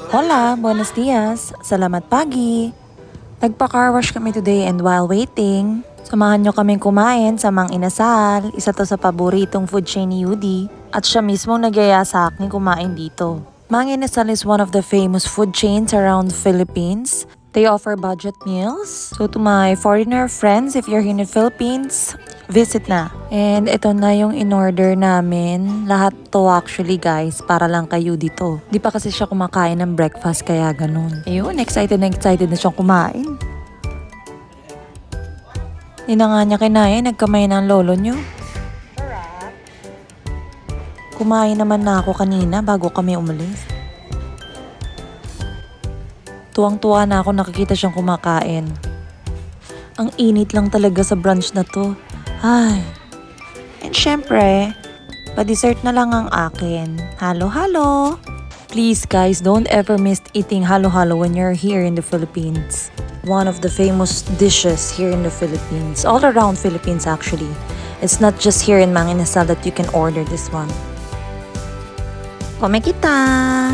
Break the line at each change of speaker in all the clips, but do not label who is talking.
Hola, buenos dias. Salamat pagi. Nagpa-car wash kami today and while waiting, samahan nyo kaming kumain sa Mang Inasal, isa to sa paboritong food chain ni Yudi. At siya mismo nagyaya sa akin kumain dito. Mang Inasal is one of the famous food chains around Philippines. They offer budget meals. So to my foreigner friends, if you're here in the Philippines, visit na. And ito na yung in-order namin. Lahat to actually guys, para lang kayo dito. Di pa kasi siya kumakain ng breakfast kaya ganun. Ayun, excited na siyang kumain. Hindi na nga niya kinaya, nagkamay ng lolo nyo. Kumain naman na ako kanina bago kami umalis. Tuwang-tuwa na ako nakikita siyang kumakain. Ang init lang talaga sa brunch na to. Ay. And syempre, pa-dessert na lang ang akin. Halo-halo! Please guys, don't ever miss eating halo-halo when you're here in the Philippines. One of the famous dishes here in the Philippines. All around Philippines actually. It's not just here in Mang Inasal that you can order this one. Kome kita!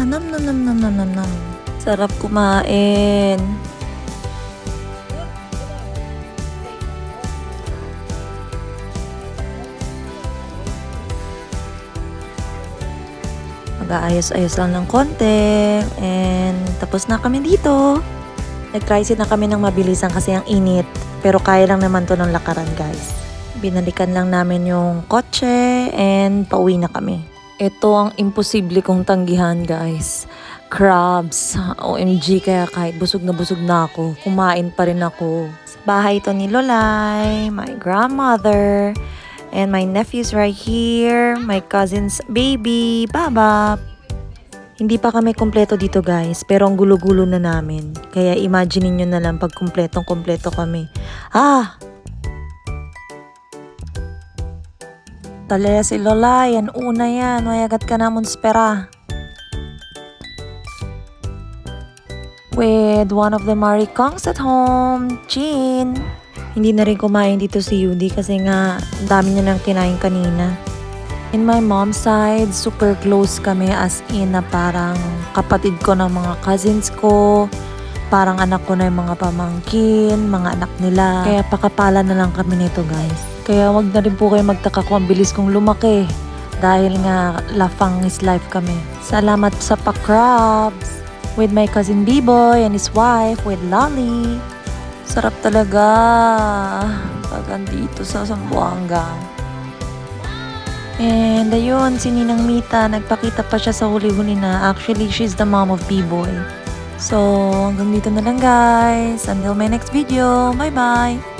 Nam nam nam nam nam nam nam. Sarap kumain. Mag-aayos-ayos lang ng konti. And tapos na kami dito. Nag-tricycle na kami ng mabilisan kasi ang init. Pero kaya lang naman to ng lakaran guys. Binalikan lang namin yung kotse and pauwi na kami. Ito ang imposible kong tanggihan guys. Crabs. OMG, kaya kahit busog na ako, kumain pa rin ako. Bahay ito ni Lolay, my grandmother, and my nephews right here, my cousin's baby, Baba. Hindi pa kami kompleto dito guys, pero ang gulo-gulo na namin. Kaya imagine niyo na lang pag kompletong-kompleto kami. Talaya si Lolay, yan una yan, mayagat ka namon spera. With one of the Marikongs at home, Jean. Hindi na rin kumain dito si Yudi kasi nga ang dami niya nang kinain kanina. In my mom's side, super close kami as in na parang kapatid ko ng mga cousins ko. Parang anak ko na yung mga pamangkin, mga anak nila. Kaya pakapala na lang kami nito guys. Kaya wag na rin po kayo magtaka kung ang bilis kong lumaki. Dahil nga lafang is life kami. Salamat sa pa-crabs. With my cousin B-Boy and his wife with Lolly. Sarap talaga pag andito sa Zamboanga. And ayun, si Ninang Mita, nagpakita pa siya sa huli-huli na actually she's the mom of B-Boy. So hanggang dito na lang guys. Until my next video. Bye-bye!